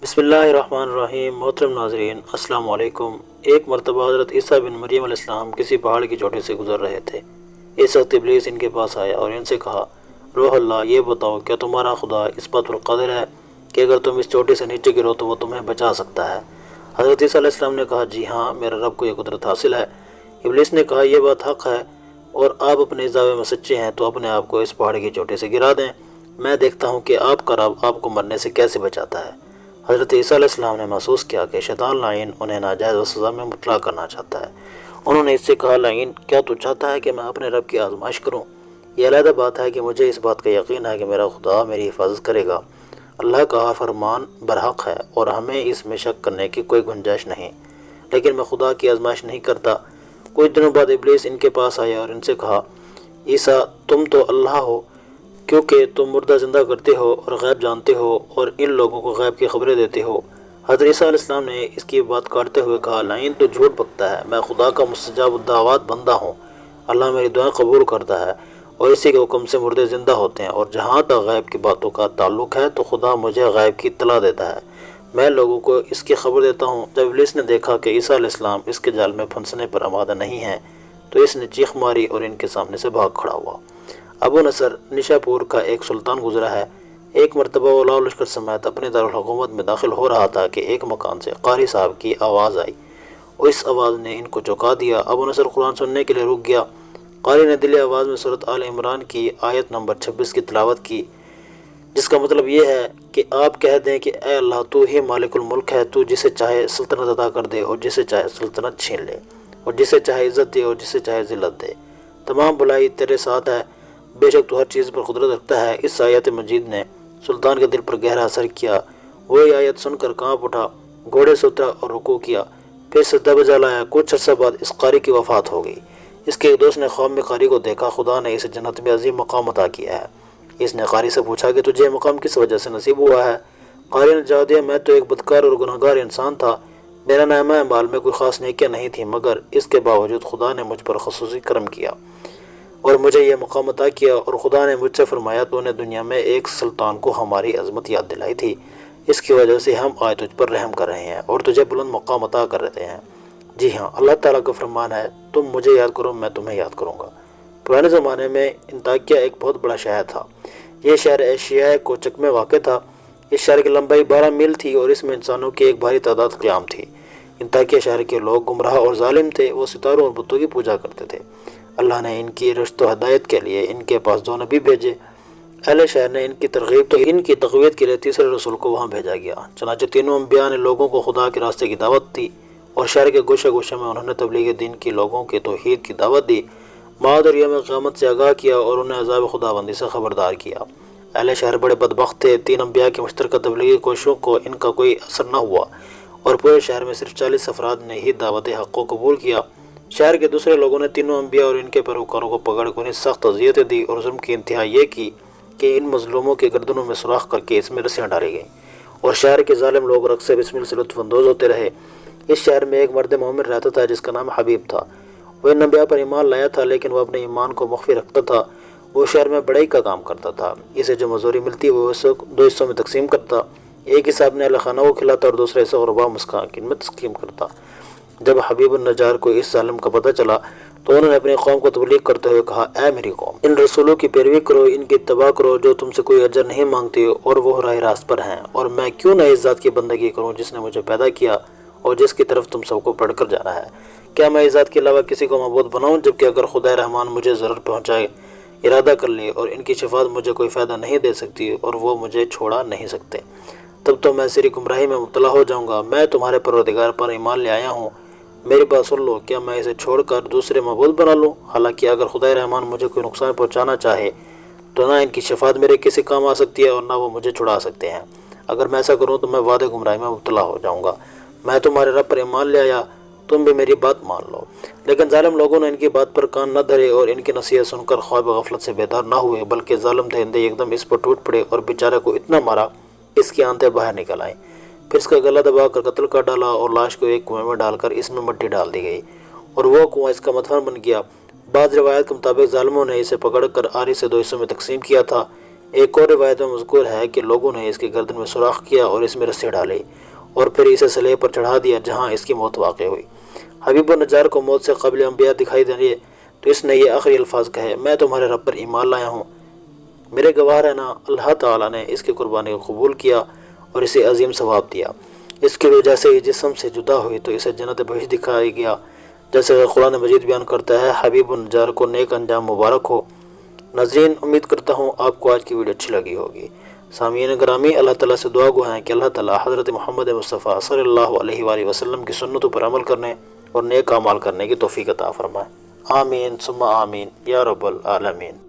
بسم اللہ الرحمن الرحیم۔ محترم ناظرین، السلام علیکم۔ ایک مرتبہ حضرت عیسیٰ بن مریم علیہ السلام کسی پہاڑ کی چوٹی سے گزر رہے تھے۔ اس وقت ابلیس ان کے پاس آیا اور ان سے کہا، روح اللہ، یہ بتاؤ کیا تمہارا خدا اس بات پر قادر ہے کہ اگر تم اس چوٹی سے نیچے گرو تو وہ تمہیں بچا سکتا ہے؟ حضرت عیسیٰ علیہ السلام نے کہا، جی ہاں، میرے رب کو یہ قدرت حاصل ہے۔ ابلیس نے کہا، یہ بات حق ہے اور آپ اپنے اس دعوے میں سچے ہیں تو اپنے آپ کو اس پہاڑ کی چوٹی سے گرا دیں، میں دیکھتا ہوں کہ آپ کا رب آپ کو مرنے سے کیسے بچاتا ہے۔ حضرت عیسیٰ علیہ السلام نے محسوس کیا کہ شیطان لعین انہیں ناجائز و سزا میں مبتلا کرنا چاہتا ہے۔ انہوں نے اس سے کہا، لعین، کیا تو چاہتا ہے کہ میں اپنے رب کی آزمائش کروں؟ یہ علیحدہ بات ہے کہ مجھے اس بات کا یقین ہے کہ میرا خدا میری حفاظت کرے گا۔ اللہ کا فرمان برحق ہے اور ہمیں اس میں شک کرنے کی کوئی گنجائش نہیں، لیکن میں خدا کی آزمائش نہیں کرتا۔ کچھ دنوں بعد ابلیس ان کے پاس آیا اور ان سے کہا، عیسیٰ، تم تو اللہ ہو کیونکہ تم مردہ زندہ کرتے ہو اور غیب جانتے ہو اور ان لوگوں کو غیب کی خبریں دیتے ہو۔ حضرت عیسیٰ علیہ السلام نے اس کی بات کاٹتے ہوئے کہا، لعین تو جھوٹ بکتا ہے، میں خدا کا مستجاب الدعوات بندہ ہوں۔ اللہ میری دعائیں قبول کرتا ہے اور اسی کے حکم سے مردے زندہ ہوتے ہیں، اور جہاں تک غیب کی باتوں کا تعلق ہے تو خدا مجھے غیب کی اطلاع دیتا ہے، میں لوگوں کو اس کی خبر دیتا ہوں۔ جب ابلیس نے دیکھا کہ عیسیٰ علیہ السلام اس کے جال میں پھنسنے پر آمادہ نہیں ہیں تو اس نے چیخ ماری اور ان کے سامنے سے بھاگ کھڑا ہوا۔ ابو نصر نشا پور کا ایک سلطان گزرا ہے۔ ایک مرتبہ وہ لاؤ لشکر سمیت اپنے دارالحکومت میں داخل ہو رہا تھا کہ ایک مکان سے قاری صاحب کی آواز آئی اور اس آواز نے ان کو چونکا دیا۔ ابو نصر قرآن سننے کے لیے رک گیا۔ قاری نے دلی آواز میں سورۃ آل عمران کی آیت نمبر 26 کی تلاوت کی، جس کا مطلب یہ ہے کہ آپ کہہ دیں کہ اے اللہ، تو ہی مالک الملک ہے، تو جسے چاہے سلطنت عطا کر دے اور جسے چاہے سلطنت چھین لے، اور جسے چاہے عزت دے اور جسے چاہے ذلت دے، تمام بھلائی تیرے ساتھ ہے، بے شک تو ہر چیز پر قدرت رکھتا ہے۔ اس آیت مجید نے سلطان کے دل پر گہرا اثر کیا۔ وہ یہ آیت سن کر کانپ اٹھا، گھوڑے سے اترا اور رکوع کیا، پھر سجدہ بجا لایا۔ کچھ عرصہ بعد اس قاری کی وفات ہو گئی۔ اس کے ایک دوست نے خواب میں قاری کو دیکھا، خدا نے اسے جنت میں عظیم مقام عطا کیا ہے۔ اس نے قاری سے پوچھا کہ تجھے یہ مقام کس وجہ سے نصیب ہوا ہے؟ قاری نے جواب دیا، میں تو ایک بدکار اور گنہگار انسان تھا، میرا نعمہ مال میں کوئی خاص نیکیاں نہیں تھیں، مگر اس کے باوجود خدا نے مجھ پر خصوصی کرم کیا اور مجھے یہ مقام عطا کیا، اور خدا نے مجھ سے فرمایا، تو نے دنیا میں ایک سلطان کو ہماری عظمت یاد دلائی تھی، اس کی وجہ سے ہم آج تجھ پر رحم کر رہے ہیں اور تجھے بلند مقام عطا کر رہے ہیں۔ جی ہاں، اللہ تعالیٰ کا فرمان ہے، تم مجھے یاد کرو، میں تمہیں یاد کروں گا۔ پرانے زمانے میں انطاکیہ ایک بہت بڑا شہر تھا۔ یہ شہر ایشیا کوچک میں واقع تھا۔ اس شہر کی لمبائی 12 میل تھی اور اس میں انسانوں کی ایک بھاری تعداد قیام تھی۔ انطاکیہ شہر کے لوگ گمراہ اور ظالم تھے، وہ ستاروں اور بتوں کی پوجا کرتے تھے۔ اللہ نے ان کی رشد و ہدایت کے لیے ان کے پاس 2 نبی بھیجے۔ اہل شہر نے ان کی تقویت کے لیے تیسرے رسول کو وہاں بھیجا گیا۔ چنانچہ تینوں انبیاء نے لوگوں کو خدا کے راستے کی دعوت دی اور شہر کے گوشے گوشے میں انہوں نے تبلیغ دین کی لوگوں کے توحید کی دعوت دی، معاد اور یوم قیامت سے آگاہ کیا اور انہیں عذاب خداوندی سے خبردار کیا۔ اہل شہر بڑے بدبخت تھے، 3 انبیاء کی مشترکہ تبلیغی کوششوں کو ان کا کوئی اثر نہ ہوا اور پورے شہر میں صرف 40 افراد نے ہی دعوت حق کو قبول کیا۔ شہر کے دوسرے لوگوں نے تینوں انبیاء اور ان کے پیروکاروں کو پکڑ کر انہیں سخت اذیتیں دی اور ظلم کی انتہا یہ کی کہ ان مظلوموں کے گردنوں میں سوراخ کر کے اس میں رسیاں ڈالی گئیں اور شہر کے ظالم لوگ رقص بسمل سے لطف اندوز ہوتے رہے۔ اس شہر میں ایک مرد مومن رہتا تھا جس کا نام حبیب تھا۔ وہ ان انبیاء پر ایمان لایا تھا لیکن وہ اپنے ایمان کو مخفی رکھتا تھا۔ وہ شہر میں بڑائی کا کام کرتا تھا، اسے جو مزدوری ملتی وہ اس 2 حصوں میں تقسیم کرتا، ایک حصہ اپنے اہل خانہ کو کھلاتا اور دوسرا حصہ غرباء مساکین میں تقسیم کرتا۔ جب حبیب النجار کو اس ظالم کا پتہ چلا تو انہوں نے اپنی قوم کو تبلیغ کرتے ہوئے کہا، اے میری قوم، ان رسولوں کی پیروی کرو، ان کی اتباع کرو جو تم سے کوئی اجر نہیں مانگتے اور وہ راہ راست پر ہیں، اور میں کیوں نہ اس ذات کی بندگی کروں جس نے مجھے پیدا کیا اور جس کی طرف تم سب کو پڑھ کر جانا ہے۔ کیا میں اس ذات کے علاوہ کسی کو معبود بناؤں؟ جبکہ اگر خدا رحمان مجھے ضرر پہنچائے ارادہ کر لے اور ان کی شفاعت مجھے کوئی فائدہ نہیں دے سکتی اور وہ مجھے چھوڑا نہیں سکتے، تب تو میں سری گمراہی میں مبتلا ہو جاؤں گا۔ میں تمہارے پروردگار پر ایمان لے آیا ہوں، میری بات سن لو، کیا میں اسے چھوڑ کر دوسرے معبود بنا لوں؟ حالانکہ اگر خدا رحمان مجھے کوئی نقصان پہنچانا چاہے تو نہ ان کی شفاعت میرے کسی کام آ سکتی ہے اور نہ وہ مجھے چھڑا سکتے ہیں۔ اگر میں ایسا کروں تو میں وعدہ گمراہی میں مبتلا ہو جاؤں گا۔ میں تمہارے رب پر ایمان لے آیا، تم بھی میری بات مان لو۔ لیکن ظالم لوگوں نے ان کی بات پر کان نہ دھرے اور ان کی نصیحت سن کر خواب غفلت سے بیدار نہ ہوئے، بلکہ ظالم دہندے ایک دم اس پر ٹوٹ پڑے اور بیچارے کو اتنا مارا اس کی آنتیں باہر نکل آئیں، پھر اس کا گلا دبا کر قتل کر ڈالا اور لاش کو ایک کنویں میں ڈال کر اس میں مٹی ڈال دی گئی اور وہ کنواں اس کا مدفن بن گیا۔ بعض روایت کے مطابق ظالموں نے اسے پکڑ کر آری سے 2 حصوں میں تقسیم کیا تھا، ایک اور روایت میں مذکور ہے کہ لوگوں نے اس کی گردن میں سوراخ کیا اور اس میں رسے ڈالے اور پھر اسے صلیب پر چڑھا دیا جہاں اس کی موت واقع ہوئی۔ حبیب النجار کو موت سے قبل انبیاء دکھائی دیے تو اس نے یہ آخری الفاظ کہے، میں تمہارے رب پر ایمان لایا ہوں، میرے گواہ رہنا۔ اللہ تعالیٰ نے اس کی قربانی کو قبول کیا اور اسے عظیم ثواب دیا۔ اس کی روح جیسے ہی جسم سے جدا ہوئی تو اسے جنت بہشت دکھائی گیا، جیسے کہ قرآن مجید بیان کرتا ہے۔ حبیب النجار کو نیک انجام مبارک ہو۔ ناظرین، امید کرتا ہوں آپ کو آج کی ویڈیو اچھی لگی ہوگی۔ سامعین گرامی، اللہ تعالیٰ سے دعا گو ہیں کہ اللہ تعالیٰ حضرت محمد مصطفیٰ صلی اللہ علیہ وآلہ وسلم کی سنتوں پر عمل کرنے اور نیک اعمال کرنے کی توفیق عطا فرمائے۔ آمین ثم آمین یا رب العالمین۔